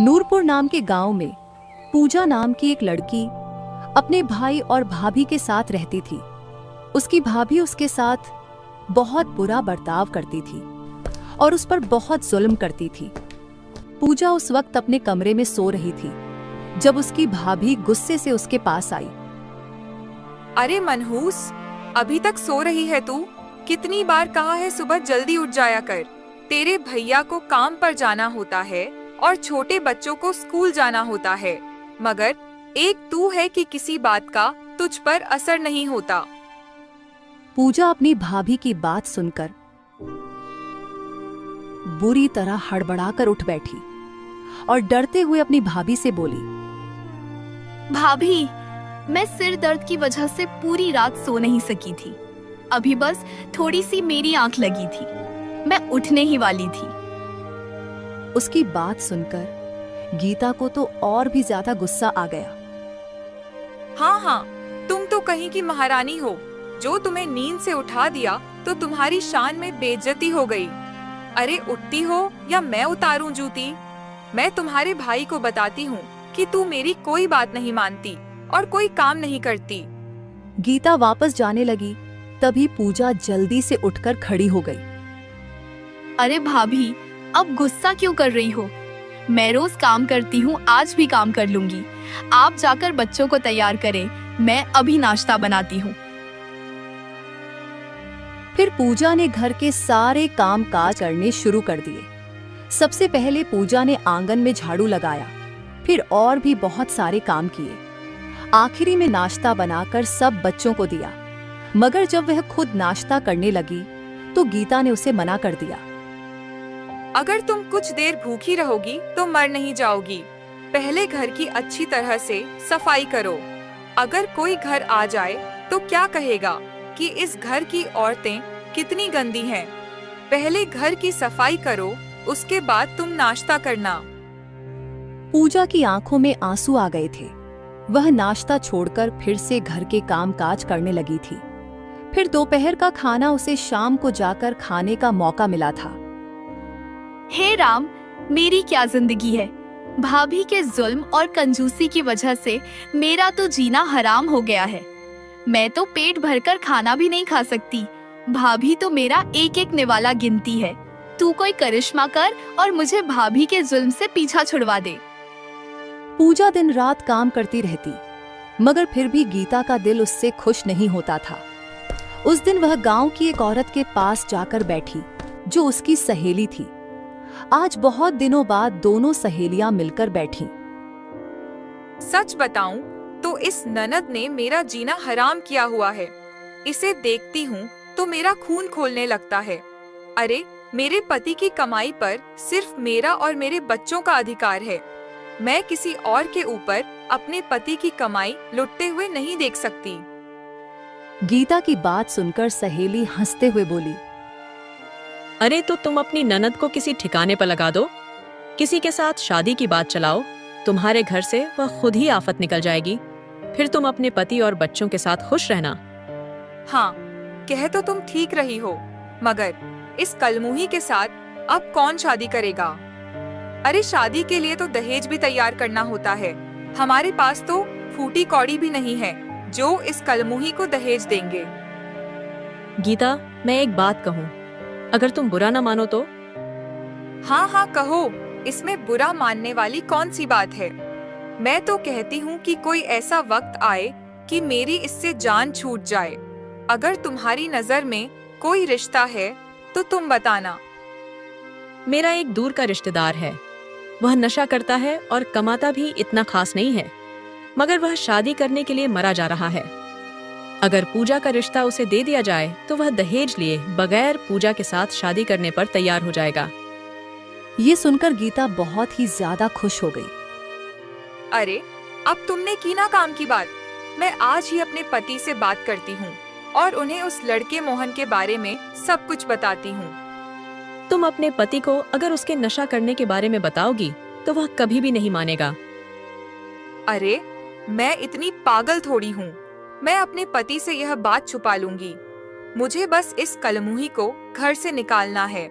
नूरपुर नाम के गांव में पूजा नाम की एक लड़की अपने भाई और भाभी के साथ रहती थी। उसकी भाभी उसके साथ बहुत बुरा बर्ताव करती थी और उस पर बहुत जुल्म करती थी। पूजा उस वक्त अपने कमरे में सो रही थी जब उसकी भाभी गुस्से से उसके पास आई। अरे मनहूस, अभी तक सो रही है तू? कितनी बार कहा है सुबह जल्दी उठ जाया कर। तेरे भैया को काम पर जाना होता है और छोटे बच्चों को स्कूल जाना होता है, मगर एक तू है कि किसी बात का तुझ पर असर नहीं होता। पूजा अपनी भाभी की बात सुनकर बुरी तरह हड़बड़ाकर उठ बैठी और डरते हुए अपनी भाभी से बोली, भाभी, मैं सिर दर्द की वजह से पूरी रात सो नहीं सकी थी। अभी बस थोड़ी सी मेरी आंख लगी थी, मैं उठने ही वाली थी। उसकी बात सुनकर गीता को तो और भी ज्यादा गुस्सा आ गया। हाँ, तुम तो कहीं की महारानी हो। जो तुम्हें नींद से उठा दिया तो तुम्हारी शान में बेइज्जती हो गई। अरे उठती हो या मैं उतारूं जूती? मैं तुम्हारे भाई को बताती हूँ कि तू मेरी कोई बात नहीं मानती और कोई काम नहीं करती। गीता वापस जाने लगी, तभी पूजा जल्दी से उठकर खड़ी हो गई। अरे भाभी, अब गुस्सा क्यों कर रही हो? मैं रोज काम करती हूँ, आज भी काम कर लूंगी। आप जाकर बच्चों को तैयार करें, मैं अभी नाश्ता बनाती हूँ। फिर पूजा ने घर के सारे काम काज करने शुरू कर दिए। सबसे पहले पूजा ने आंगन में झाड़ू लगाया, फिर और भी बहुत सारे काम किए। आखिरी में नाश्ता बनाकर सब बच्चों को दिया, मगर जब वह खुद नाश्ता करने लगी तो गीता ने उसे मना कर दिया। अगर तुम कुछ देर भूखी रहोगी तो मर नहीं जाओगी। पहले घर की अच्छी तरह से सफाई करो। अगर कोई घर आ जाए तो क्या कहेगा कि इस घर की औरतें कितनी गंदी हैं। पहले घर की सफाई करो, उसके बाद तुम नाश्ता करना। पूजा की आंखों में आंसू आ गए थे। वह नाश्ता छोड़कर फिर से घर के काम काज करने लगी थी। फिर दोपहर का खाना उसे शाम को जाकर खाने का मौका मिला था। हे राम, मेरी क्या जिंदगी है। भाभी के जुल्म और कंजूसी की वजह से मेरा तो जीना हराम हो गया है। मैं तो पेट भरकर खाना भी नहीं खा सकती। भाभी तो मेरा एक एक निवाला गिनती है। तू कोई करिश्मा कर और मुझे भाभी के जुल्म से पीछा छुड़वा दे। पूजा दिन रात काम करती रहती, मगर फिर भी गीता का दिल उससे खुश नहीं होता था। उस दिन वह गांव की एक औरत के पास जाकर बैठी जो उसकी सहेली थी। आज बहुत दिनों बाद दोनों सहेलियां मिलकर बैठीं। सच बताऊं तो इस ननद ने मेरा जीना हराम किया हुआ है। इसे देखती हूँ तो मेरा खून खोलने लगता है। अरे, मेरे पति की कमाई पर सिर्फ मेरा और मेरे बच्चों का अधिकार है। मैं किसी और के ऊपर अपने पति की कमाई लुटते हुए नहीं देख सकती। गीता की बात सुनकर सहेली हंसते हुए बोली, अरे तो तुम अपनी ननद को किसी ठिकाने पर लगा दो, किसी के साथ शादी की बात चलाओ। तुम्हारे घर से वह खुद ही आफत निकल जाएगी। फिर तुम अपने पति और बच्चों के साथ खुश रहना। हाँ, कह तो तुम ठीक रही हो, मगर इस कलमुही के साथ अब कौन शादी करेगा? अरे शादी के लिए तो दहेज भी तैयार करना होता है। हमारे पास तो फूटी कौड़ी भी नहीं है जो इस कलमुही को दहेज देंगे। गीता, मैं एक बात कहूँ, अगर तुम बुरा न मानो तो? हाँ, कहो। इसमें बुरा मानने वाली कौन सी बात है? मैं तो कहती हूँ कि कोई ऐसा वक्त आए कि मेरी इससे जान छूट जाए। अगर तुम्हारी नजर में कोई रिश्ता है तो तुम बताना। मेरा एक दूर का रिश्तेदार है। वह नशा करता है और कमाता भी इतना खास नहीं है, मगर वह शादी करने के लिए मरा जा रहा है। अगर पूजा का रिश्ता उसे दे दिया जाए तो वह दहेज लिए बगैर पूजा के साथ शादी करने पर तैयार हो जाएगा। ये सुनकर गीता बहुत ही ज्यादा खुश हो गई। अरे, अब तुमने की ना काम की बात। मैं आज ही अपने पति से बात करती हूँ और उन्हें उस लड़के मोहन के बारे में सब कुछ बताती हूँ। तुम अपने पति को अगर उसके नशा करने के बारे में बताओगी तो वह कभी भी नहीं मानेगा। अरे, मैं इतनी पागल थोड़ी हूँ। मैं अपने पति से यह बात छुपा लूंगी। मुझे बस इस कलमुही को घर से निकालना है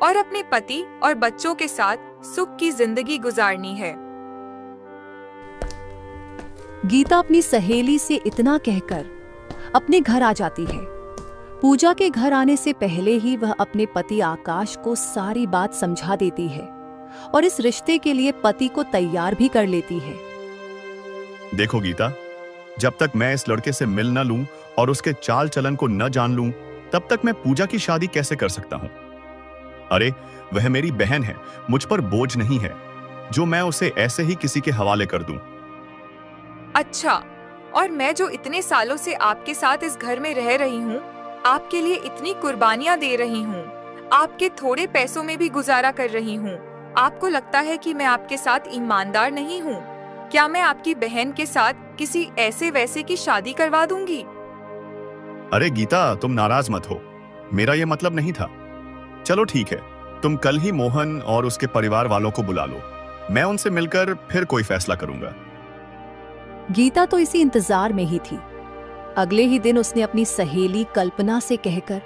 और अपने पति और बच्चों के साथ सुख की जिंदगी गुजारनी है। गीता अपनी सहेली से इतना कहकर अपने घर आ जाती है। पूजा के घर आने से पहले ही वह अपने पति आकाश को सारी बात समझा देती है और इस रिश्ते के लिए पति को तैयार भी कर लेती है। देखो गीता, जब तक मैं इस लड़के से मिल न लूं और उसके चाल चलन को न जान लूं, तब तक मैं पूजा की शादी कैसे कर सकता हूं? अरे वह मेरी बहन है, मुझ पर बोझ नहीं है जो मैं उसे ऐसे ही किसी के हवाले कर दूं। अच्छा, और मैं जो इतने सालों से आपके साथ इस घर में रह रही हूँ, आपके लिए इतनी कुर्बानियाँ दे रही हूँ, आपके थोड़े पैसों में भी गुजारा कर रही हूँ, आपको लगता है कि मैं आपके साथ ईमानदार नहीं हूँ? क्या मैं आपकी बहन के साथ किसी ऐसे वैसे की शादी करवा दूंगी? अरे गीता, तुम नाराज मत हो, मेरा यह मतलब नहीं था। चलो ठीक है, तुम कल ही मोहन और उसके परिवार वालों को बुला लो, मैं उनसे मिलकर फिर कोई फैसला करूंगा। गीता तो इसी इंतजार में ही थी। अगले ही दिन उसने अपनी सहेली कल्पना से कहकर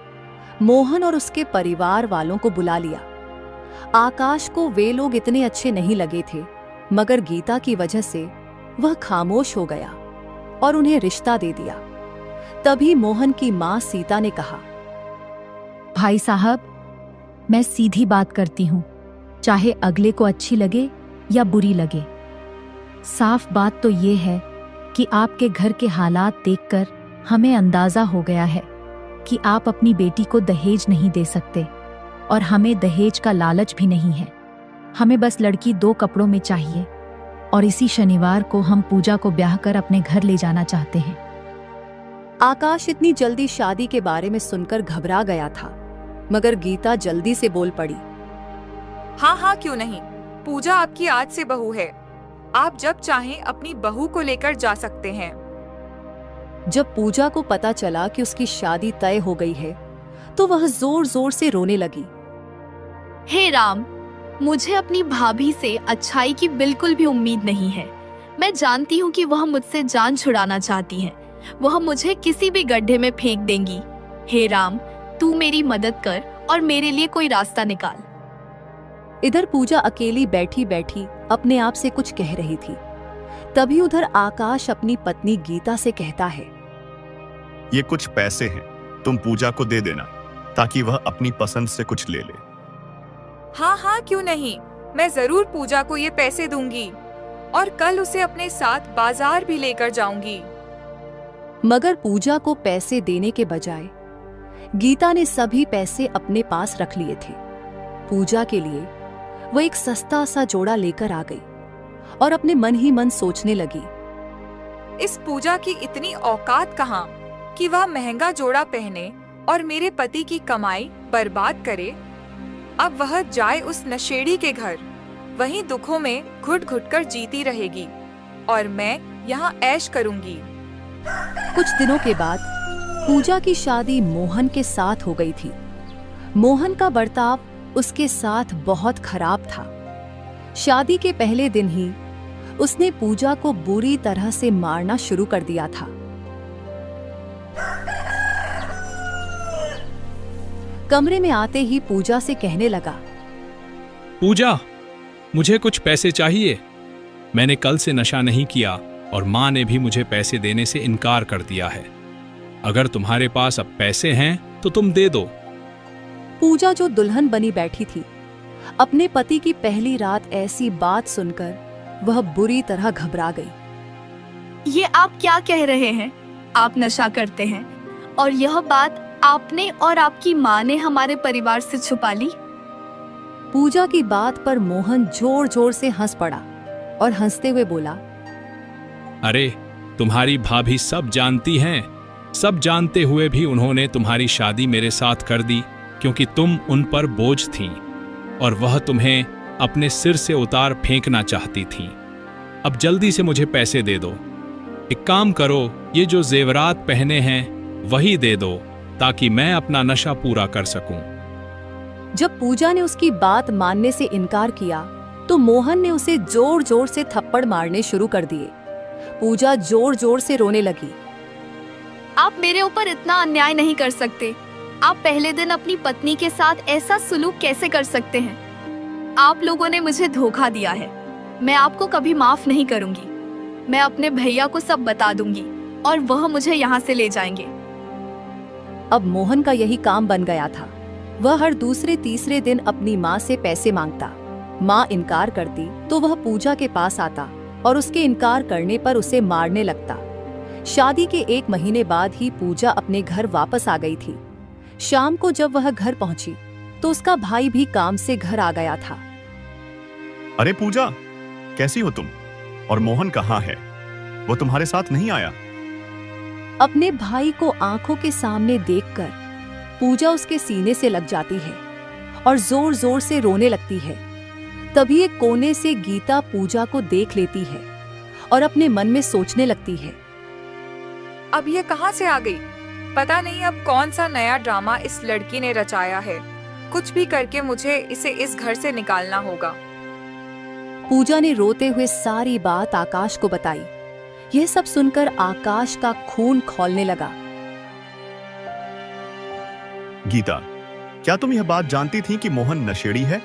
मोहन और उसके परिवार वालों को बुला लिया। आकाश को वे लोग इतने अच्छे नहीं लगे थे, मगर गीता की वजह से वह खामोश हो गया और उन्हें रिश्ता दे दिया। तभी मोहन की मां सीता ने कहा, भाई साहब, मैं सीधी बात करती हूँ, चाहे अगले को अच्छी लगे या बुरी लगे। साफ बात तो ये है कि आपके घर के हालात देखकर हमें अंदाजा हो गया है कि आप अपनी बेटी को दहेज नहीं दे सकते और हमें दहेज का लालच भी नहीं है। हमें बस लड़की 2 कपड़ों में चाहिए और इसी शनिवार को हम पूजा को ब्याह कर अपने घर ले जाना चाहते हैं। आकाश इतनी जल्दी शादी के बारे में सुनकर घबरा गया था, मगर गीता जल्दी से बोल पड़ी, हाँ हाँ क्यों नहीं, पूजा आपकी आज से बहू है, आप जब चाहें अपनी बहू को लेकर जा सकते हैं। जब पूजा को पता चला कि उसकी शादी तय हो गई है, तो वह जोर जोर से रोने लगी। हे राम, मुझे अपनी भाभी से अच्छाई की बिल्कुल भी उम्मीद नहीं है। मैं जानती हूँ कि वह मुझसे जान छुड़ाना चाहती हैं। वह मुझे किसी भी गड्ढे में फेंक देंगी। हे राम, तू मेरी मदद कर और मेरे लिए कोई रास्ता निकाल। इधर पूजा अकेली बैठी बैठी अपने आप से कुछ कह रही थी। तभी उधर आकाश अपनी पत्नी गीता से कहता है, ये कुछ पैसे हैं, तुम पूजा को दे देना ताकि वह अपनी पसंद से कुछ ले ले। हाँ हाँ क्यों नहीं, मैं जरूर पूजा को ये पैसे दूंगी और कल उसे अपने साथ बाजार भी लेकर जाऊंगी। मगर पूजा को पैसे देने के बजाय गीता ने सभी पैसे अपने पास रख लिए थे। पूजा के लिए वह एक सस्ता सा जोड़ा लेकर आ गई और अपने मन ही मन सोचने लगी, इस पूजा की इतनी औकात कहाँ कि वह महंगा जोड़ा पहने और मेरे पति की कमाई बर्बाद करे। अब वह जाए उस नशेड़ी के घर, वहीं दुखों में घुट घुट कर जीती रहेगी और मैं यहाँ ऐश करूंगी। कुछ दिनों के बाद पूजा की शादी मोहन के साथ हो गई थी। मोहन का बर्ताव उसके साथ बहुत खराब था। शादी के पहले दिन ही उसने पूजा को बुरी तरह से मारना शुरू कर दिया था। कमरे में आते ही पूजा से कहने लगा, पूजा, मुझे कुछ पैसे चाहिए। मैंने कल से नशा नहीं किया और माँ ने भी मुझे पैसे देने से इनकार कर दिया है। अगर तुम्हारे पास अब पैसे हैं तो तुम दे दो। पूजा जो दुल्हन बनी बैठी थी, अपने पति की पहली रात ऐसी बात सुनकर वह बुरी तरह घबरा गई। ये आप क्या कह रहे हैं? आप नशा करते हैं और यह बात आपने और आपकी माँ ने हमारे परिवार से छुपा ली। पूजा की बात पर मोहन जोर जोर से हंस पड़ा और हंसते हुए बोला, अरे तुम्हारी भाभी सब जानती हैं। सब जानते हुए भी उन्होंने तुम्हारी शादी मेरे साथ कर दी क्योंकि तुम उन पर बोझ थीं और वह तुम्हें अपने सिर से उतार फेंकना चाहती थीं। अब जल्दी से मुझे पैसे दे दो। एक काम करो, ये जो जेवरात पहने हैं वही दे दो ताकि मैं अपना नशा पूरा कर सकूं। जब पूजा ने उसकी बात मानने से इनकार किया तो मोहन ने उसे जोर जोर से थप्पड़ मारने शुरू कर दिए। पूजा जोर जोर से रोने लगी। आप मेरे ऊपर इतना अन्याय नहीं कर सकते। आप पहले दिन अपनी पत्नी के साथ ऐसा सुलूक कैसे कर सकते हैं? आप लोगों ने मुझे धोखा दिया है। मैं आपको कभी माफ नहीं करूंगी। मैं अपने भैया को सब बता दूंगी और वह मुझे यहाँ से ले जाएंगे। अब मोहन का यही काम बन गया था। वह हर दूसरे तीसरे दिन अपनी माँ से पैसे मांगता। माँ इनकार करती तो वह पूजा के पास आता और उसके इनकार करने पर उसे मारने लगता। शादी के 1 महीने बाद ही पूजा अपने घर वापस आ गई थी। शाम को जब वह घर पहुंची तो उसका भाई भी काम से घर आ गया था। अरे पूजा, कैसी हो तुम? और मोहन कहाँ है? वो तुम्हारे साथ नहीं आया? अपने भाई को आंखों के सामने देखकर पूजा उसके सीने से लग जाती है और जोर जोर से रोने लगती है। तभी एक कोने से गीता पूजा को देख लेती है और अपने मन में सोचने लगती है, अब ये कहाँ से आ गई? पता नहीं अब कौन सा नया ड्रामा इस लड़की ने रचाया है। कुछ भी करके मुझे इसे इस घर से निकालना होगा। पूजा ने रोते हुए सारी बात आकाश को बताई। यह सब सुनकर आकाश का खून खौलने लगा। गीता, क्या तुम यह बात जानती थी कि मोहन नशेड़ी है?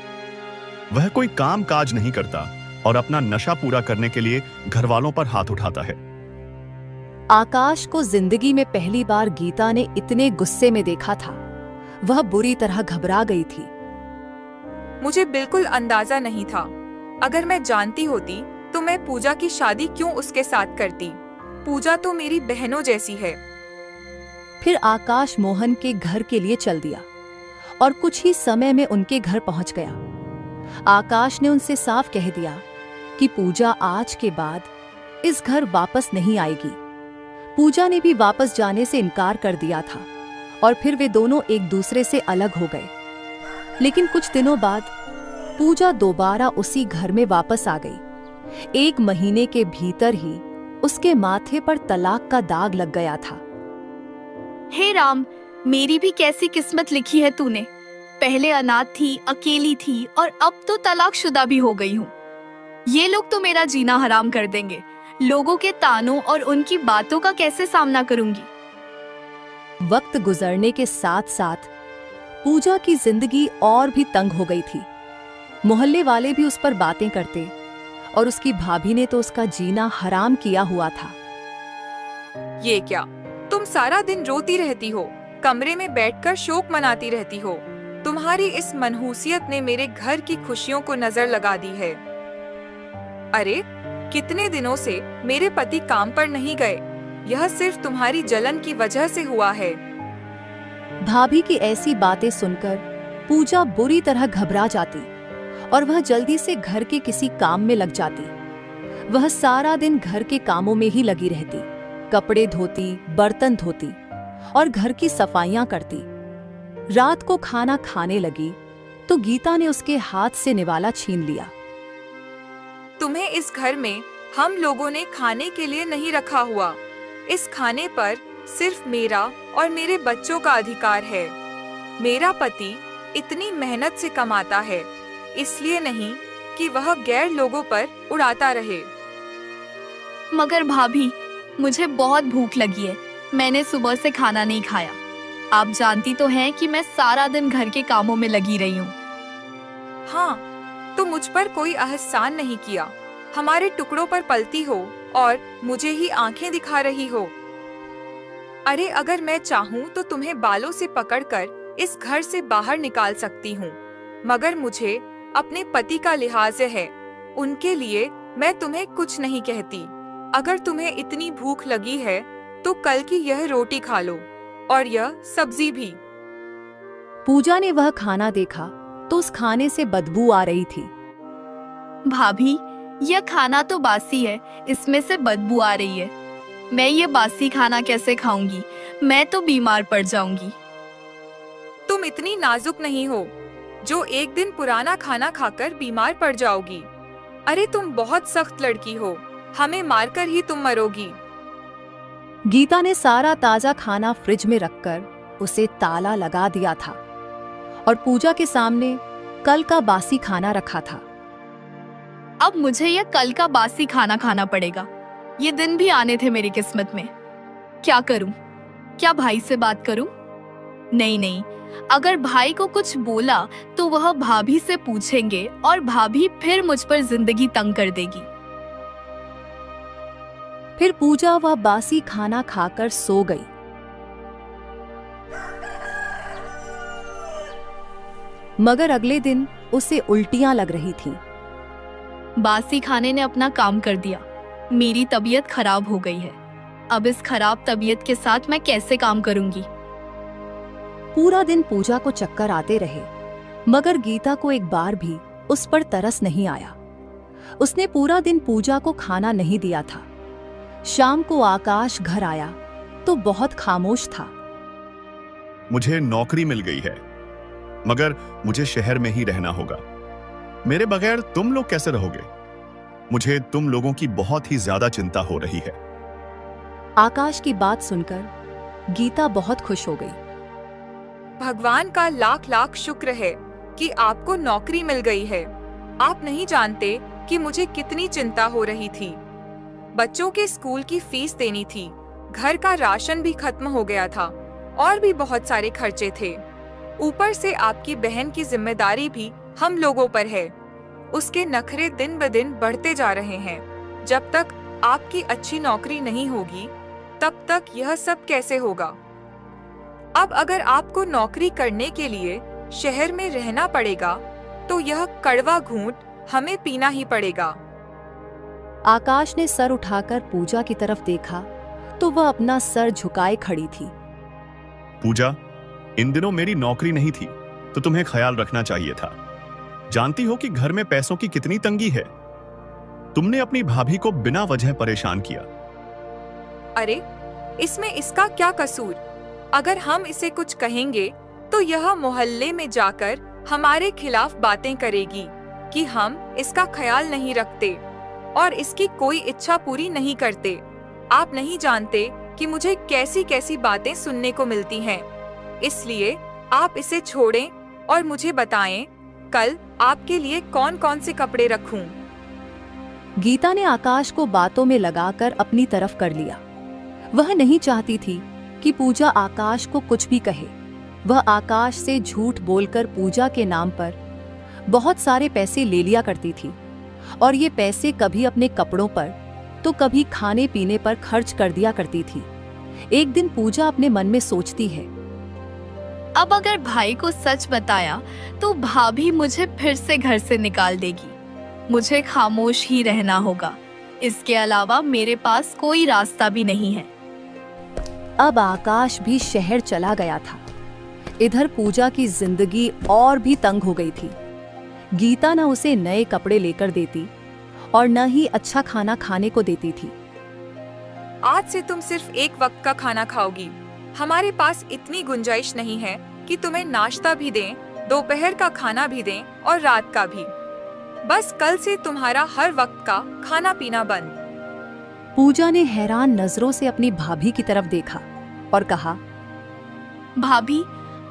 वह कोई काम काज नहीं करता और अपना नशा पूरा करने के लिए घर वालों पर हाथ उठाता है। आकाश को जिंदगी में पहली बार गीता ने इतने गुस्से में देखा था। वह बुरी तरह घबरा गई थी। मुझे बिल्कुल अंदाजा नहीं था। अगर मैं जानती होती तो मैं पूजा की शादी क्यों उसके साथ करती? पूजा तो मेरी बहनों जैसी है। फिर आकाश मोहन के घर के लिए चल दिया और कुछ ही समय में उनके घर पहुंच गया। आकाश ने उनसे साफ कह दिया कि पूजा आज के बाद इस घर वापस नहीं आएगी। पूजा ने भी वापस जाने से इनकार कर दिया था और फिर वे दोनों एक दूसरे से अलग हो गए। लेकिन कुछ दिनों बाद पूजा दोबारा उसी घर में वापस आ गई। 1 महीने के भीतर ही उसके माथे पर तलाक का दाग लग गया था। हे राम, मेरी भी कैसी किस्मत लिखी है तूने। पहले अनाथ थी, अकेली थी और अब तो तलाकशुदा भी हो गई हूँ। ये लोग तो मेरा जीना हराम कर देंगे। लोगों के तानों और उनकी बातों का कैसे सामना करूंगी? वक्त गुजरने के साथ साथ पूजा की जिंदगी और भी तंग हो गई थी। मोहल्ले वाले भी उस पर बातें करते और उसकी भाभी ने तो उसका जीना हराम किया हुआ था। ये क्या, तुम सारा दिन रोती रहती हो, कमरे में बैठकर शोक मनाती रहती हो। तुम्हारी इस मनहूसियत ने मेरे घर की खुशियों को नजर लगा दी है। अरे, कितने दिनों से मेरे पति काम पर नहीं गए। यह सिर्फ तुम्हारी जलन की वजह से हुआ है। भाभी की ऐसी बातें सुनकर पूजा बुरी तरह घबरा जाती और वह जल्दी से घर के किसी काम में लग जाती। वह सारा दिन घर के कामों में ही लगी रहती, कपड़े धोती, बर्तन धोती और घर की सफाइयां करती। रात को खाना खाने लगी तो गीता ने उसके हाथ से निवाला छीन लिया। तुम्हें इस घर में हम लोगों ने खाने के लिए नहीं रखा हुआ। इस खाने पर सिर्फ मेरा और मेरे बच्चों का अधिकार है। मेरा पति इतनी मेहनत से कमाता है, इसलिए नहीं कि वह गैर लोगों पर उड़ाता रहे। मगर भाभी, मुझे बहुत भूख लगी है। मैंने सुबह से खाना नहीं खाया। आप जानती तो हैं कि मैं सारा दिन घर के कामों में लगी रही हूँ। हाँ, तो मुझ पर कोई एहसान नहीं किया। हमारे टुकड़ों पर पलती हो और मुझे ही आंखें दिखा रही हो। अरे, अगर मैं चाहूँ तो तुम्हें बालों से पकड़कर इस घर से बाहर निकाल सकती हूँ, मगर मुझे अपने पति का लिहाज है। उनके लिए मैं तुम्हें कुछ नहीं कहती। अगर तुम्हें इतनी भूख लगी है तो कल की यह रोटी खा लो और यह सब्जी भी। पूजा ने वह खाना देखा तो उस खाने से बदबू आ रही थी। भाभी, यह खाना तो बासी है, इसमें से बदबू आ रही है। मैं ये बासी खाना कैसे खाऊंगी? मैं तो बीमार पड़ जाऊंगी। तुम इतनी नाजुक नहीं हो जो एक दिन पुराना खाना खाकर बीमार पड़ जाओगी। अरे, तुम बहुत सख्त लड़की हो। हमें मारकर ही तुम मरोगी। गीता ने सारा ताजा खाना फ्रिज में रखकर उसे ताला लगा दिया था और पूजा के सामने कल का बासी खाना रखा था। अब मुझे यह कल का बासी खाना खाना पड़ेगा। ये दिन भी आने थे मेरी किस्मत में। क्या करूं? क्या भाई से बात करूं? नहीं नहीं, अगर भाई को कुछ बोला तो वह भाभी से पूछेंगे और भाभी फिर मुझ पर जिंदगी तंग कर देगी। फिर पूजा वह बासी खाना खाकर सो गई। मगर अगले दिन उसे उल्टियां लग रही थीं। बासी खाने ने अपना काम कर दिया। मेरी तबीयत खराब हो गई है। अब इस खराब तबीयत के साथ मैं कैसे काम करूंगी? पूरा दिन पूजा को चक्कर आते रहे, मगर गीता को एक बार भी उस पर तरस नहीं आया। उसने पूरा दिन पूजा को खाना नहीं दिया था। शाम को आकाश घर आया तो बहुत खामोश था। मुझे नौकरी मिल गई है, मगर मुझे शहर में ही रहना होगा। मेरे बगैर तुम लोग कैसे रहोगे? मुझे तुम लोगों की बहुत ही ज्यादा चिंता हो रही है। आकाश की बात सुनकर गीता बहुत खुश हो गई। भगवान का लाख लाख शुक्र है कि आपको नौकरी मिल गई है। आप नहीं जानते कि मुझे कितनी चिंता हो रही थी। बच्चों के स्कूल की फीस देनी थी, घर का राशन भी खत्म हो गया था और भी बहुत सारे खर्चे थे। ऊपर से आपकी बहन की जिम्मेदारी भी हम लोगों पर है। उसके नखरे दिन ब दिन बढ़ते जा रहे हैं। जब तक आपकी अच्छी नौकरी नहीं होगी तब तक यह सब कैसे होगा? अब अगर आपको नौकरी करने के लिए शहर में रहना पड़ेगा तो यह कड़वा घूंट हमें पीना ही पड़ेगा। आकाश ने सर उठाकर पूजा की तरफ देखा तो वह अपना सर झुकाए खड़ी थी। पूजा, इन दिनों मेरी नौकरी नहीं थी तो तुम्हें ख्याल रखना चाहिए था। जानती हो कि घर में पैसों की कितनी तंगी है। तुमने अपनी भाभी को बिना वजह परेशान किया। अरे, इसमें इसका क्या कसूर? अगर हम इसे कुछ कहेंगे तो यह मोहल्ले में जाकर हमारे खिलाफ बातें करेगी कि हम इसका ख्याल नहीं रखते और इसकी कोई इच्छा पूरी नहीं करते। आप नहीं जानते कि मुझे कैसी कैसी बातें सुनने को मिलती हैं। इसलिए आप इसे छोड़ें और मुझे बताएं कल आपके लिए कौन कौन से कपड़े रखूं। गीता ने आकाश को बातों में लगाकर अपनी तरफ कर लिया। वह नहीं चाहती थी कि पूजा आकाश को कुछ भी कहे। वह आकाश से झूठ बोलकर पूजा के नाम पर बहुत सारे पैसे ले लिया करती थी और ये पैसे कभी अपने कपड़ों पर तो कभी खाने पीने पर खर्च कर दिया करती थी। एक दिन पूजा अपने मन में सोचती है, अब अगर भाई को सच बताया तो भाभी मुझे फिर से घर से निकाल देगी। मुझे खामोश ही रहना होगा। इसके अलावा मेरे पास कोई रास्ता भी नहीं है। अब आकाश भी शहर चला गया था। इधर पूजा की जिंदगी और भी तंग हो गई थी। गीता न उसे नए कपड़े लेकर देती और न ही अच्छा खाना खाने को देती थी। आज से तुम सिर्फ एक वक्त का खाना खाओगी। हमारे पास इतनी गुंजाइश नहीं है कि तुम्हें नाश्ता भी दें, दोपहर का खाना भी दें और रात का भी। बस कल से तुम्हारा हर वक्त का खाना पीना बंद। पूजा ने हैरान नजरों से अपनी भाभी की तरफ देखा और कहा, भाभी,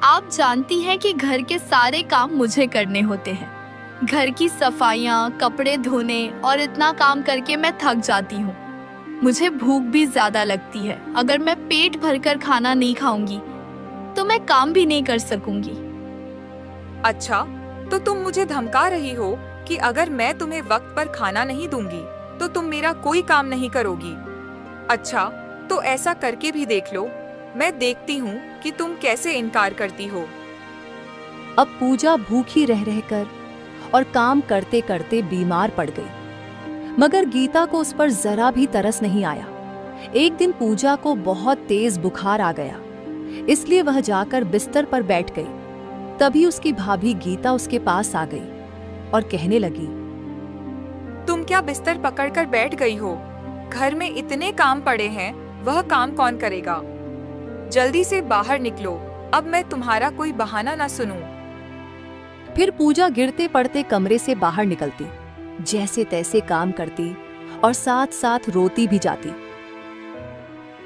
आप जानती हैं कि घर के सारे काम मुझे करने होते हैं। घर की सफाइयाँ, कपड़े धोने और इतना काम करके मैं थक जाती हूँ। मुझे भूख भी ज्यादा लगती है। अगर मैं पेट भरकर खाना नहीं खाऊंगी तो मैं काम भी नहीं कर सकूंगी। अच्छा, तो तुम मुझे धमका रही हो कि अगर मैं तुम्हें वक्त पर खाना नहीं दूंगी तो तुम मेरा कोई काम नहीं करोगी। अच्छा, तो ऐसा करके भी देख लो। मैं देखती हूँ कि तुम कैसे इनकार करती हो। अब पूजा भूखी रह रहकर और काम करते करते बीमार पड़ गई, मगर गीता को उस पर जरा भी तरस नहीं आया। एक दिन पूजा को बहुत तेज बुखार आ गया, इसलिए वह जाकर बिस्तर पर बैठ गई। तभी उसकी भाभी गीता उसके पास आ गई और कहने लगी, तुम क्या बिस्तर पकड़कर बैठ गई हो? घर में इतने काम पड़े हैं, वह काम कौन करेगा? जल्दी से बाहर निकलो, अब मैं तुम्हारा कोई बहाना ना सुनूं। फिर पूजा गिरते पड़ते कमरे से बाहर निकलती, जैसे तैसे काम करती और साथ साथ रोती भी जाती।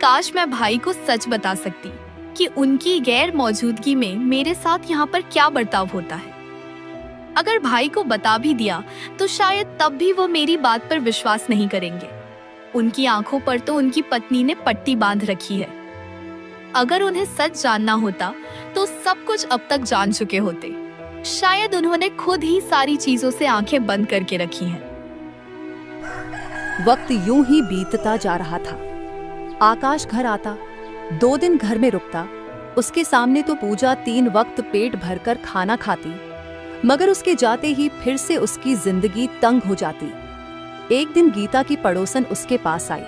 काश मैं भाई को सच बता सकती कि उनकी गैर मौजूदगी में मेरे साथ यहाँ पर क्या बर्ताव होता है। अगर भाई को बता भी दिया तो शायद तब भी वो मेरी बात पर विश्वास नहीं करेंगे। उनकी आंखों पर तो उनकी पत्नी ने पट्टी बांध रखी है। अगर उन्हें सच जानना होता तो सब कुछ अब तक जान चुके होते। शायद उन्होंने खुद ही सारी चीजों से आंखें बंद करके रखी हैं। वक्त यूं ही बीतता जा रहा था। आकाश घर आता, 2 दिन घर में रुकता। उसके सामने तो पूजा 3 वक्त पेट भरकर खाना खाती, मगर उसके जाते ही फिर से उसकी जिंदगी तंग हो जाती। एक दिन गीता की पड़ोसन उसके पास आई।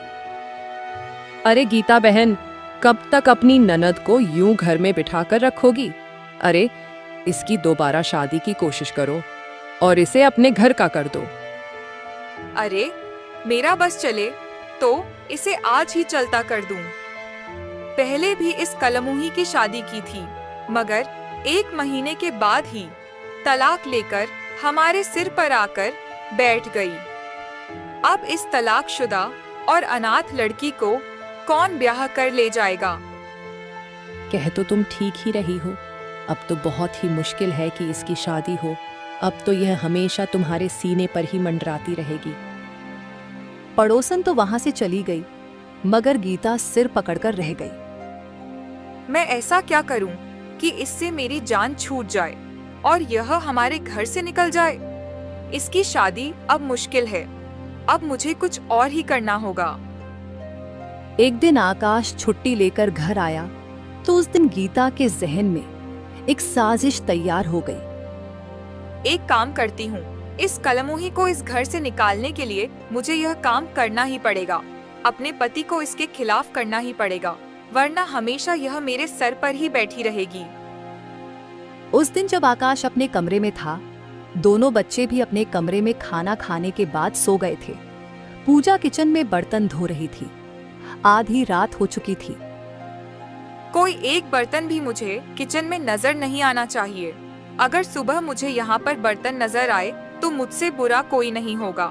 अरे गीता बहन, कब तक अपनी ननद को यूं घर में बिठाकर रखोगी? अरे इसकी दोबारा शादी की कोशिश करो और इसे अपने घर का कर दो। अरे मेरा बस चले तो इसे आज ही चलता कर दूं। पहले भी इस कलमुही की शादी की थी, मगर 1 महीने के बाद ही तलाक लेकर हमारे सिर पर आकर बैठ गई। अब इस तलाकशुदा और अनाथ लड़की को कौन ब्याह कर ले जाएगा? कह तो तुम ठीक ही रही हो। अब तो बहुत ही मुश्किल है कि इसकी शादी हो। अब तो यह हमेशा तुम्हारे सीने पर ही मंडराती रहेगी। पड़ोसन तो वहां से चली गई, मगर गीता सिर पकड़कर रह गई। मैं ऐसा क्या करूं कि इससे मेरी जान छूट जाए और यह हमारे घर से निकल जाए? इसकी शादी अब मुश्किल है। अब मुझे कुछ और ही करना होगा। एक दिन आकाश छुट्टी लेकर घर आया तो उस दिन गीता के जहन में एक साजिश तैयार हो गई। एक काम करती हूँ, इस कलमुही को इस घर से निकालने के लिए मुझे यह काम करना ही पड़ेगा। अपने पति को इसके खिलाफ करना ही पड़ेगा, वरना हमेशा यह मेरे सर पर ही बैठी रहेगी। उस दिन जब आकाश अपने कमरे में था, दोनों बच्चे भी अपने कमरे में खाना खाने के बाद सो गए थे। पूजा किचन में बर्तन धो रही थी। आधी रात हो चुकी थी। कोई एक बर्तन भी मुझे किचन में नजर नहीं आना चाहिए। अगर सुबह मुझे यहाँ पर बर्तन नजर आए तो मुझसे बुरा कोई नहीं होगा।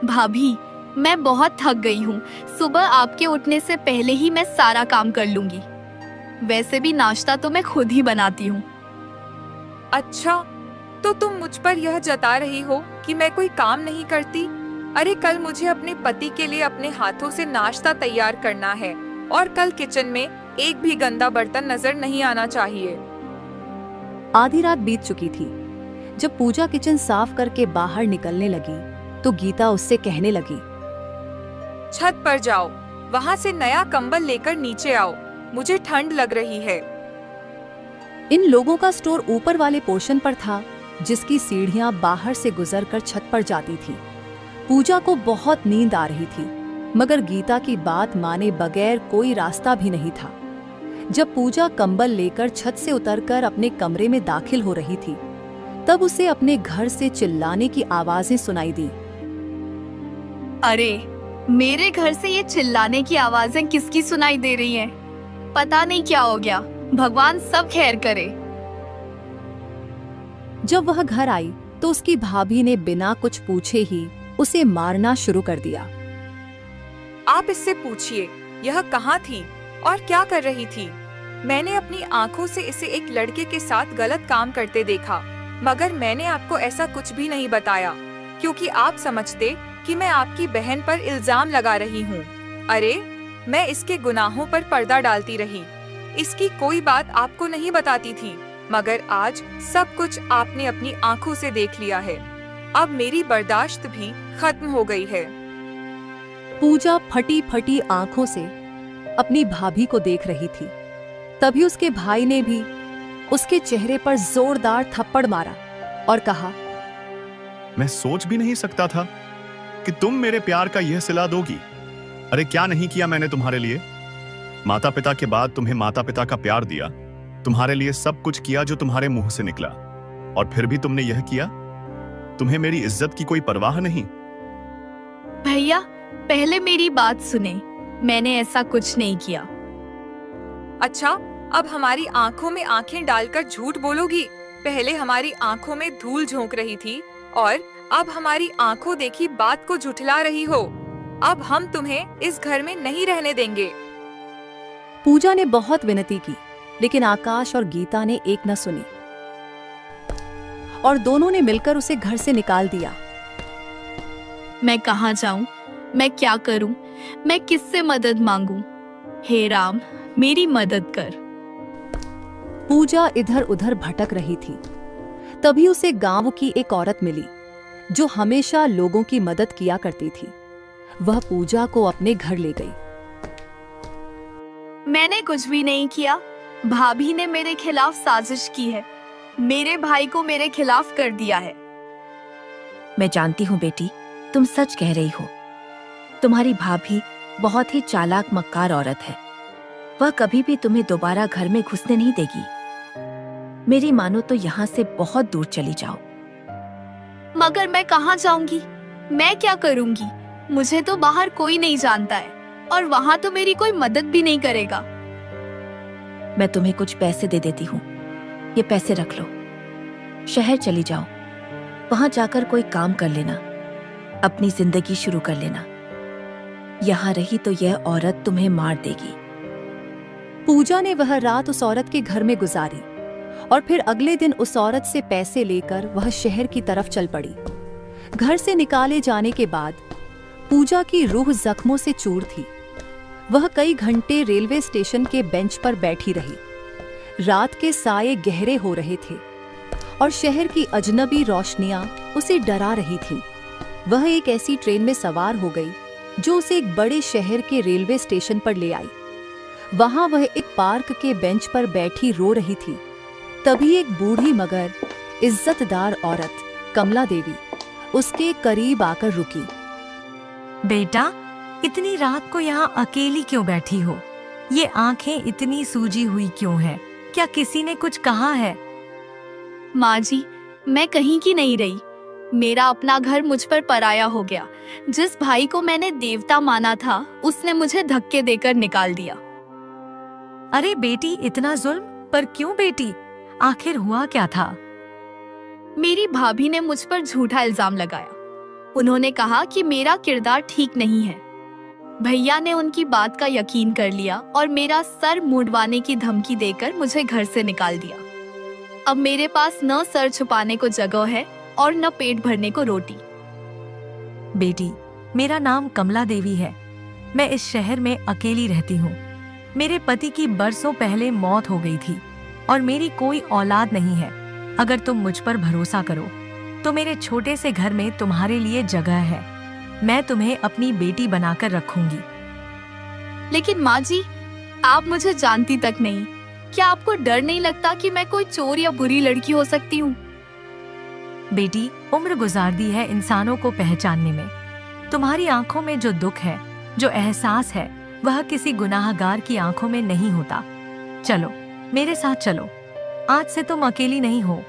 भाभी, मैं बहुत थक गई हूँ। सुबह आपके उठने से पहले ही मैं सारा काम कर लूंगी। वैसे भी नाश्ता तो मैं खुद ही बनाती हूँ। अच्छा, तो तुम मुझ पर यह जता रही हो कि मैं कोई काम नहीं करती? अरे कल मुझे अपने पति के लिए अपने हाथों से नाश्ता तैयार करना है और कल किचन में एक भी गंदा बर्तन नजर नहीं आना चाहिए। आधी रात बीत चुकी थी। जब पूजा किचन साफ करके बाहर निकलने लगी तो गीता उससे कहने लगी, छत पर जाओ, वहाँ से नया कंबल लेकर नीचे आओ, मुझे ठंड लग रही है। इन लोगों का स्टोर ऊपर वाले पोर्शन पर था, जिसकी सीढ़ियां बाहर से गुजरकर छत पर जाती थी। पूजा को बहुत नींद आ रही थी, मगर गीता की बात माने बगैर कोई रास्ता भी नहीं था। जब पूजा कंबल लेकर छत से उतरकर अपने कमरे में दाखिल हो रही थी, तब उसे अपने घर से चिल्लाने की आवाजें सुनाई दी। अरे, मेरे घर से ये चिल्लाने की आवाजें किसकी सुनाई दे रही हैं? पता नहीं क्या हो गया। भगवान सब खैर करे। जब वह घर आई तो उसकी भाभी ने बिना कुछ पूछे ही उसे मारना शुरू कर दिया। आप इससे पूछिए, यह कहाँ थी और क्या कर रही थी? मैंने अपनी आंखों से इसे एक लड़के के साथ गलत काम करते देखा, मगर मैंने आपको ऐसा कुछ भी नहीं बताया, क्योंकि आप समझते कि मैं आपकी बहन पर इल्जाम लगा रही हूँ। अरे, मैं इसके गुनाहों पर पर्दा डालती रही, इसकी कोई बात आपको नहीं बताती थी, मगर आज सब कुछ आपने अपनी आंखों से देख लिया है। अब मेरी बर्दाश्त भी खत्म हो गई है। पूजा फटी फटी आंखों से अपनी भाभी को देख रही थी। तभी उसके भाई ने भी उसके चेहरे पर जोरदार थप्पड़ मारा और कहा, मैं सोच भी नहीं सकता था कि तुम मेरे प्यार का यह सिला दोगी। अरे क्या नहीं किया मैंने तुम्हारे लिए? माता पिता के बाद तुम्हें माता पिता का प्यार दिया, तुम्हारे लिए सब कुछ किया जो तुम्हारे मुंह से निकला, और फिर भी तुमने यह किया? तुम्हें मेरी इज्जत की कोई परवाह नहीं? भैया, पहले मेरी बात सुने। मैंने ऐसा कुछ नहीं किया। अच्छा, अब हमारी आंखों में आंखें डालकर झूठ बोलोगी? पहले हमारी आंखों में धूल झोंक रही थी और अब हमारी आंखों देखी बात को झुठला रही हो। अब हम तुम्हें इस घर में नहीं रहने देंगे। पूजा ने बहुत विनती की, लेकिन आकाश और गीता ने एक न सुनी और दोनों ने मिलकर उसे घर से निकाल दिया। मैं कहाँ जाऊं? मैं क्या करूं? मैं किससे मदद मांगूं? हे राम, मेरी मदद कर। पूजा इधर उधर भटक रही थी। तभी उसे गांव की एक औरत मिली जो हमेशा लोगों की मदद किया करती थी। वह पूजा को अपने घर ले गई। मैंने कुछ भी नहीं किया। भाभी ने मेरे खिलाफ साजिश की है। मेरे भाई को मेरे खिलाफ कर दिया है। मैं जानती हूँ बेटी, तुम सच कह रही हो। तुम्हारी भाभी बहुत ही चालाक मक्कार औरत है। वह कभी भी तुम्हें दोबारा घर में घुसने नहीं देगी। मेरी मानो तो यहाँ से बहुत दूर चली जाओ। मगर मैं कहाँ जाऊंगी? मैं क्या करूंगी? मुझे तो बाहर कोई नहीं जानता है और वहाँ तो मेरी कोई मदद भी नहीं करेगा। मैं तुम्हें कुछ पैसे दे देती हूँ, ये पैसे रख लो। शहर चली जाओ, वहां जाकर कोई काम कर लेना, अपनी जिंदगी शुरू कर लेना। यहाँ रही तो यह औरत तुम्हें मार देगी। पूजा ने वह रात उस औरत के घर में गुजारी और फिर अगले दिन उस औरत से पैसे लेकर वह शहर की तरफ चल पड़ी। घर से निकाले जाने के बाद पूजा की रूह जख्मों से चूर थी। वह कई घंटे रेलवे स्टेशन के बेंच पर बैठी रही। रात के साये गहरे हो रहे थे और शहर की अजनबी रोशनियां उसे डरा रही थीं। वह एक ऐसी ट्रेन में सवार हो गई जो उसे एक बड़े शहर के रेलवे स्टेशन पर ले आई। वहां वह एक पार्क के बेंच पर बैठी रो रही थी। तभी एक बूढ़ी मगर इज्जतदार औरत कमला देवी उसके करीब आकर रुकी। बेटा, इतनी रात को यहाँ अकेली क्यों बैठी हो? ये आंखें इतनी सूजी हुई क्यों है? क्या किसी ने कुछ कहा है? माँ जी, मैं कहीं की नहीं रही। मेरा अपना घर मुझ पर पराया हो गया। जिस भाई को मैंने देवता माना था, उसने मुझे धक्के देकर निकाल दिया। अरे बेटी, इतना जुल्म पर क्यों बेटी? आखिर हुआ क्या था? मेरी भाभी ने मुझ पर झूठा इल्जाम लगाया। उन्होंने कहा कि मेरा किरदार ठीक नहीं है। भैया ने उनकी बात का यकीन कर लिया और मेरा सर मुंडवाने की धमकी देकर मुझे घर से निकाल दिया। अब मेरे पास न सर छुपाने को जगह है और न पेट भरने को रोटी। बेटी, मेरा नाम कमला देवी है। मैं इस शहर में अकेली रहती हूँ। मेरे पति की बरसों पहले मौत हो गई थी और मेरी कोई औलाद नहीं है। अगर तुम मुझ पर भरोसा करो तो मेरे छोटे से घर में तुम्हारे लिए जगह है। मैं तुम्हें अपनी बेटी बनाकर रखूंगी। लेकिन माँ जी, आप मुझे जानती तक नहीं। क्या आपको डर नहीं लगता कि मैं कोई चोर या बुरी लड़की हो सकती हूँ? बेटी, उम्र गुजार दी है इंसानों को पहचानने में। तुम्हारी आंखों में जो दुख है, जो एहसास है, वह किसी गुनाहगार की आंखों में नहीं होता। चलो, मेरे साथ चलो। आज से तुम अकेली नहीं हो।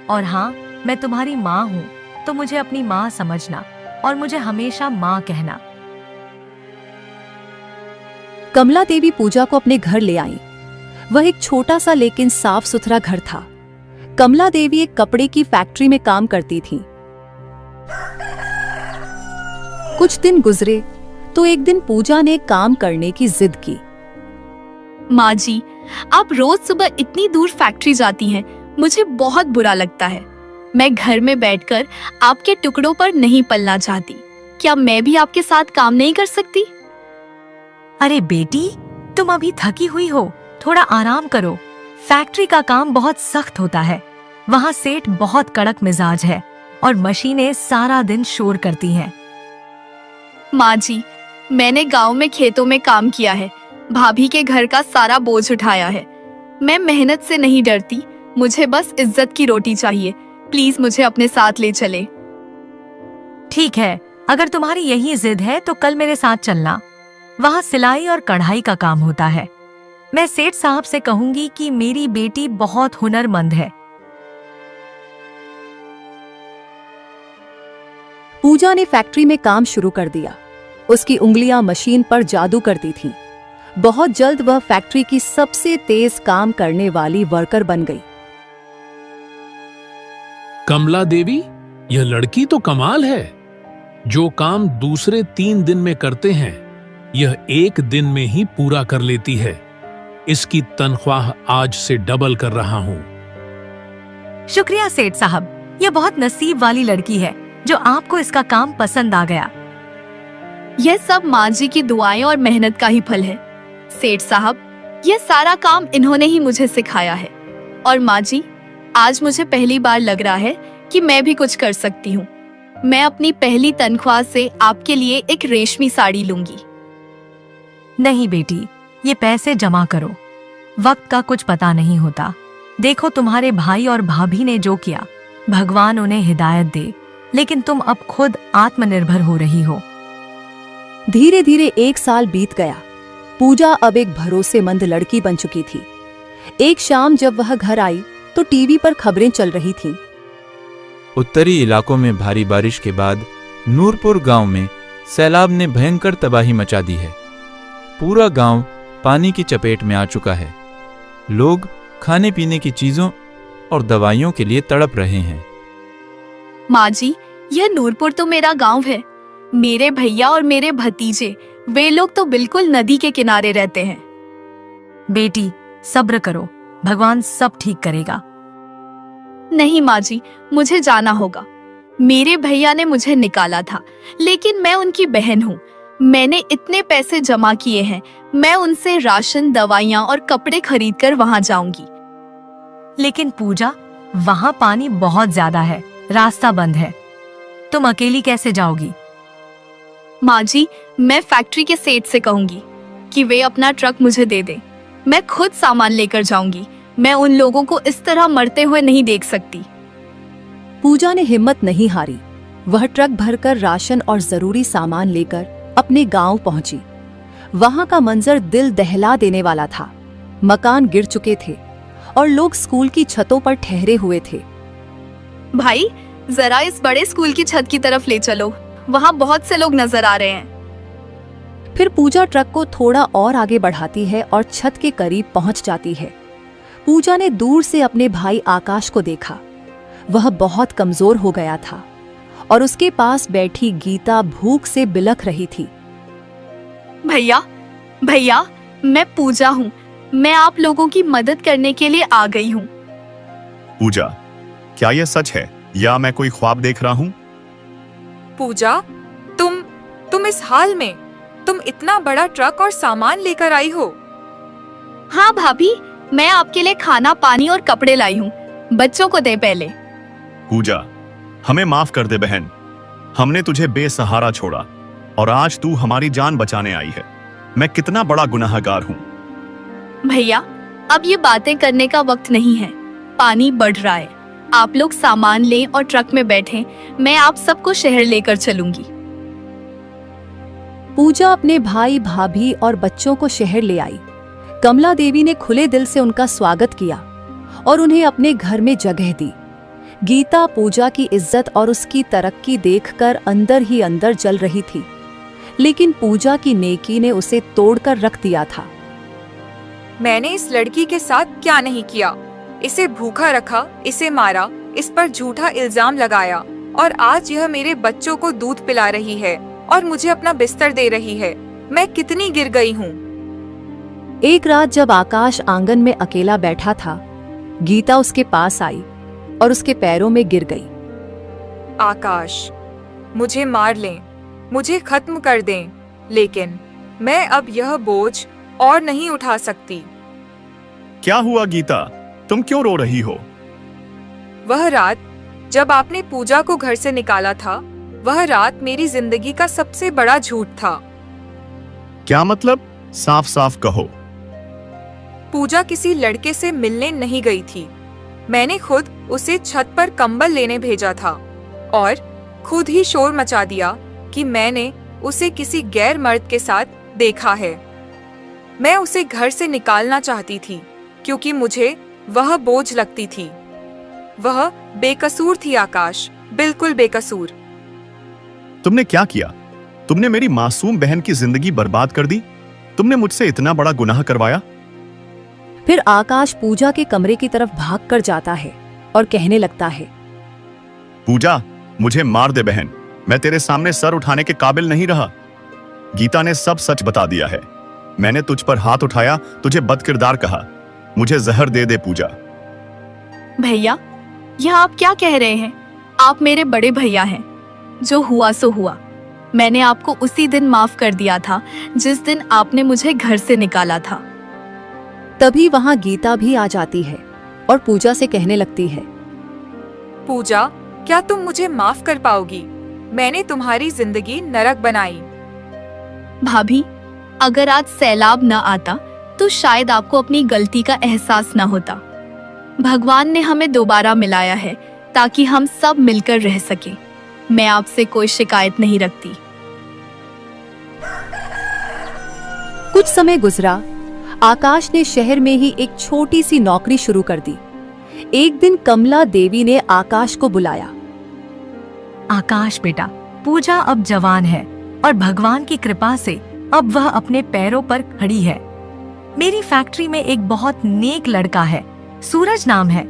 और हाँ, मैं तुम्हारी माँ हूँ, तो मुझे अपनी माँ समझना और मुझे हमेशा माँ कहना। कमला देवी पूजा को अपने घर ले आई। वह एक छोटा सा लेकिन साफ सुथरा घर था। कमला देवी एक कपड़े की फैक्ट्री में काम करती थी। कुछ दिन गुजरे तो एक दिन पूजा ने काम करने की जिद की। माँ जी, आप रोज सुबह इतनी दूर फैक्ट्री जाती हैं, मुझे बहुत बुरा लगता है। मैं घर में बैठकर आपके टुकड़ों पर नहीं पलना चाहती। क्या मैं भी आपके साथ काम नहीं कर सकती? अरे बेटी, तुम अभी थकी हुई हो, थोड़ा आराम करो। फैक्ट्री का काम बहुत सख्त होता है। वहाँ सेठ बहुत कड़क मिजाज है और मशीनें सारा दिन शोर करती हैं। माँ जी, मैंने गांव में खेतों में काम किया है। भाभी के घर का सारा बोझ उठाया है। मैं मेहनत से नहीं डरती। मुझे बस इज्जत की रोटी चाहिए। प्लीज मुझे अपने साथ ले चले। ठीक है, अगर तुम्हारी यही जिद है तो कल मेरे साथ चलना। वहाँ सिलाई और कढ़ाई का काम होता है। मैं सेठ साहब से कहूंगी कि मेरी बेटी बहुत हुनरमंद है। पूजा ने फैक्ट्री में काम शुरू कर दिया। उसकी उंगलियां मशीन पर जादू करती थीं। बहुत जल्द वह फैक्ट्री की सबसे तेज काम करने वाली वर्कर बन गई। कमला देवी, यह लड़की तो कमाल है। जो काम दूसरे 3 दिन में करते हैं, यह 1 दिन में ही पूरा कर लेती है। इसकी तनख्वाह आज से डबल कर रहा हूँ। शुक्रिया सेठ साहब, यह बहुत नसीब वाली लड़की है जो आपको इसका काम पसंद आ गया। यह सब माँ जी की दुआएं और मेहनत का ही फल है। सेठ साहब, यह सारा काम इन्होंने ही मुझे सिखाया है। और माँ जी, आज मुझे पहली बार लग रहा है कि मैं भी कुछ कर सकती हूँ। मैं अपनी पहली तनख्वाह से आपके लिए एक रेशमी साड़ी लूंगी। नहीं बेटी, ये पैसे जमा करो। वक्त का कुछ पता नहीं होता। देखो तुम्हारे भाई और भाभी ने जो किया, भगवान उन्हें हिदायत दे, लेकिन तुम अब खुद आत्मनिर्भर हो रही हो। धीरे धीरे 1 साल बीत गया। पूजा अब एक भरोसेमंद लड़की बन चुकी थी। एक शाम जब वह घर आई तो टीवी पर खबरें चल रही थीं। उत्तरी इलाकों में भारी बारिश के बाद नूरपुर गांव में सैलाब ने भयंकर तबाही मचा दी है। पूरा गांव पानी की चपेट में आ चुका है। लोग खाने पीने की चीजों और दवाइयों के लिए तड़प रहे हैं। माँ जी, यह नूरपुर तो मेरा गांव है। मेरे भैया और मेरे भतीजे, वे लोग तो बिल्कुल नदी के किनारे रहते हैं। बेटी, सब्र करो, भगवान सब ठीक करेगा। नहीं माँ जी, मुझे जाना होगा। मेरे भैया ने मुझे निकाला था, लेकिन मैं उनकी बहन हूँ। मैंने इतने पैसे जमा किए हैं, मैं उनसे राशन, दवाइयाँ और कपड़े खरीद कर वहाँ जाऊंगी। लेकिन पूजा, वहाँ पानी बहुत ज्यादा है, रास्ता बंद है। तुम अकेली कैसे जाओगी? माँ जी, मैं फैक्ट्री के सेठ से कहूंगी कि वे अपना ट्रक मुझे दे दें। मैं खुद सामान लेकर जाऊंगी। मैं उन लोगों को इस तरह मरते हुए नहीं देख सकती। पूजा ने हिम्मत नहीं हारी। वह ट्रक भरकर राशन और जरूरी सामान लेकर अपने गांव पहुंची। वहां का मंजर दिल दहला देने वाला था। मकान गिर चुके थे और लोग स्कूल की छतों पर ठहरे हुए थे। भाई, जरा इस बड़े स्कूल की छत की तरफ ले चलो, वहाँ बहुत से लोग नजर आ रहे हैं। फिर पूजा ट्रक को थोड़ा और आगे बढ़ाती है और छत के करीब पहुंच जाती है। पूजा ने दूर से अपने भाई आकाश को देखा। वह बहुत कमजोर हो गया था और उसके पास बैठी गीता भूख से बिलख रही थी। भैया, भैया, मैं पूजा हूँ। मैं आप लोगों की मदद करने के लिए आ गई हूँ। पूजा, क्या यह सच है या मैं कोई ख्वाब देख रहा हूँ? पूजा, तुम इस हाल में, तुम इतना बड़ा ट्रक और सामान लेकर आई हो? हाँ भाभी, मैं आपके लिए खाना, पानी और कपड़े लाई हूँ। बच्चों को दे पहले। पूजा, हमें माफ कर दे बहन। हमने तुझे बेसहारा छोड़ा और आज तू हमारी जान बचाने आई है। मैं कितना बड़ा गुनाहगार हूँ। भैया, अब ये बातें करने का वक्त नहीं है। पानी बढ़ रहा है। आप लोग सामान लें और ट्रक में बैठें। मैं आप सबको शहर लेकर चलूंगी। पूजा अपने भाई, भाभी और बच्चों को शहर ले आई। कमला देवी ने खुले दिल से उनका स्वागत किया और उन्हें अपने घर में जगह दी। गीता पूजा की इज्जत और उसकी तरक्की देखकर अंदर ही अंदर जल रही थी, लेकिन पूजा की नेकी ने उसे तोड़कर रख दिया था। मैंने इस लड़की के साथ क्या नहीं किया। इसे भूखा रखा, इसे मारा, इस पर झूठा इल्जाम लगाया और आज यह मेरे बच्चों को दूध पिला रही है और मुझे अपना बिस्तर दे रही है। मैं कितनी गिर गई हूँ। एक रात जब आकाश आंगन में अकेला बैठा था, गीता उसके पास आई और उसके पैरों में गिर गई। आकाश, मुझे मार लें, मुझे खत्म कर दें, लेकिन मैं अब यह बोझ और नहीं उठा सकती। क्या हुआ गीता, तुम क्यों रो रही हो? वह रात जब आपने पूजा को घर से निकाला था, वह रात मेरी जिंदगी का सबसे बड़ा झूठ था। क्या मतलब? साफ साफ कहो। पूजा किसी लड़के से मिलने नहीं गई थी। मैंने खुद उसे छत पर कंबल लेने भेजा था और खुद ही शोर मचा दिया कि मैंने उसे किसी गैर मर्द के साथ देखा है। मैं उसे घर से निकालना चाहती थी क्योंकि मुझे वह बोझ लगती थी। वह बेकसूर थी आकाश, बिल्कुल बेकसूर। तुमने क्या किया? तुमने मेरी मासूम बहन की जिंदगी बर्बाद कर दी। तुमने मुझसे इतना बड़ा गुनाह करवाया। फिर आकाश पूजा के कमरे की तरफ भागकर जाता है और कहने लगता है, पूजा, मुझे मार दे बहन। मैं तेरे सामने सर उठाने के काबिल नहीं रहा। गीता ने सब सच बता दिया है। मैंने तुझ पर हाथ उठाया, तुझे बदकिरदार कहा। मुझे जहर दे दे पूजा। भैया, यह आप क्या कह रहे हैं? आप मेरे बड़े भैया हैं। जो हुआ सो हुआ। मैंने आपको उसी दिन माफ कर दिया था जिस दिन आपने मुझे घर से निकाला था। तभी वहां गीता भी आ जाती है और पूजा से कहने लगती है, पूजा, क्या तुम मुझे माफ कर पाओगी? मैंने तुम्हारी जिंदगी नरक बनाई। भाभी, अगर आज सैलाब न आता तो शायद आपको अपनी गलती का एहसास न होता। भगवान ने हमें दोबारा मिलाया है ताकि हम सब मिलकर रह सकें। मैं आपसे कोई शिकायत नहीं रखती। कुछ समय गुजरा। आकाश ने शहर में ही एक छोटी सी नौकरी शुरू कर दी। एक दिन कमला देवी ने आकाश को बुलाया। आकाश बेटा, पूजा अब जवान है और भगवान की कृपा से अब वह अपने पैरों पर खड़ी है। मेरी फैक्ट्री में एक बहुत नेक लड़का है, सूरज नाम है।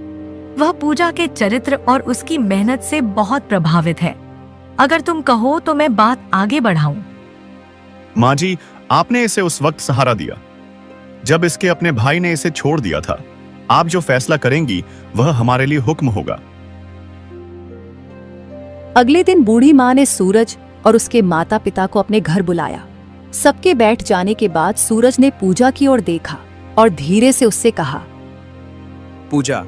वह पूजा के चरित्र और उसकी मेहनत से बहुत प्रभावित है। अगर तुम कहो तो मैं बात आगे बढ़ाऊं। माँ जी, आपने इसे उस वक्त सहारा दिया जब इसके अपने भाई ने इसे छोड़ दिया था। आप जो फैसला करेंगी वह हमारे लिए हुक्म होगा। अगले दिन बूढ़ी माँ ने सूरज और उसके माता पिता को अपने घर बुलाया। सबके बैठ जाने के बाद सूरज ने पूजा की ओर देखा और धीरे से उससे कहा, पूजा,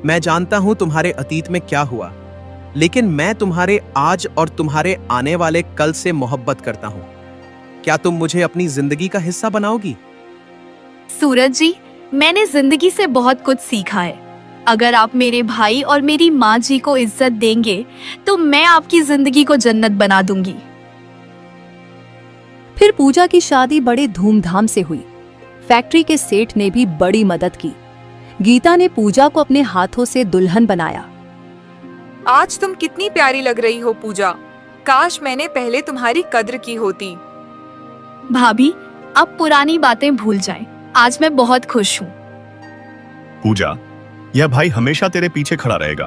मैं जानता हूं तुम्हारे अतीत में क्या हुआ, लेकिन मैं तुम्हारे आज और तुम्हारे आने वाले कल से मोहब्बत करता हूं। क्या तुम मुझे अपनी जिंदगी का हिस्सा बनाओगी? सूरज जी, मैंने जिंदगी से बहुत कुछ सीखा है। अगर आप मेरे भाई और मेरी माँ जी को इज्जत देंगे तो मैं आपकी जिंदगी को जन्नत बना दूंगी। फिर पूजा की शादी बड़े धूमधाम से हुई। फैक्ट्री के सेठ ने भी बड़ी मदद की। गीता ने पूजा को अपने हाथों से दुल्हन बनाया। आज तुम कितनी प्यारी लग रही हो पूजा। काश मैंने पहले तुम्हारी कद्र की होती। भाभी, अब पुरानी बातें भूल जाएं। आज मैं बहुत खुश हूँ। पूजा, यह भाई हमेशा तेरे पीछे खड़ा रहेगा।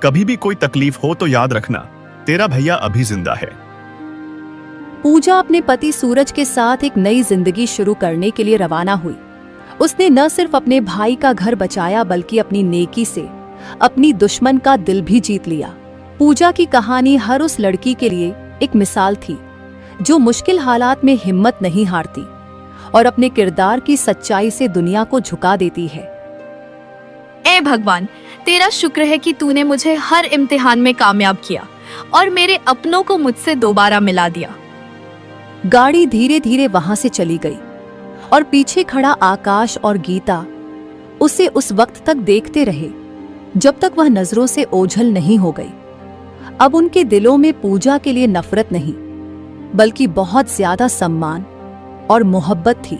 कभी भी कोई तकलीफ हो तो याद रखना, तेरा भैया अभी जिंदा है। पूजा अपने पति सूरज के साथ एक नई जिंदगी शुरू करने के लिए रवाना हुई। उसने न सिर्फ अपने भाई का घर बचाया बल्कि अपनी नेकी से अपनी दुश्मन का दिल भी जीत लिया। पूजा की कहानी हर उस लड़की के लिए एक मिसाल थी जो मुश्किल हालात में हिम्मत नहीं हारती और अपने किरदार की सच्चाई से दुनिया को झुका देती है। ए भगवान, तेरा शुक्र है कि तूने मुझे हर इम्तिहान में कामयाब किया और मेरे अपनों को मुझसे दोबारा मिला दिया। गाड़ी धीरे धीरे वहां से चली गई और पीछे खड़ा आकाश और गीता उसे उस वक्त तक देखते रहे जब तक वह नजरों से ओझल नहीं हो गई। अब उनके दिलों में पूजा के लिए नफरत नहीं बल्कि बहुत ज्यादा सम्मान और मोहब्बत थी।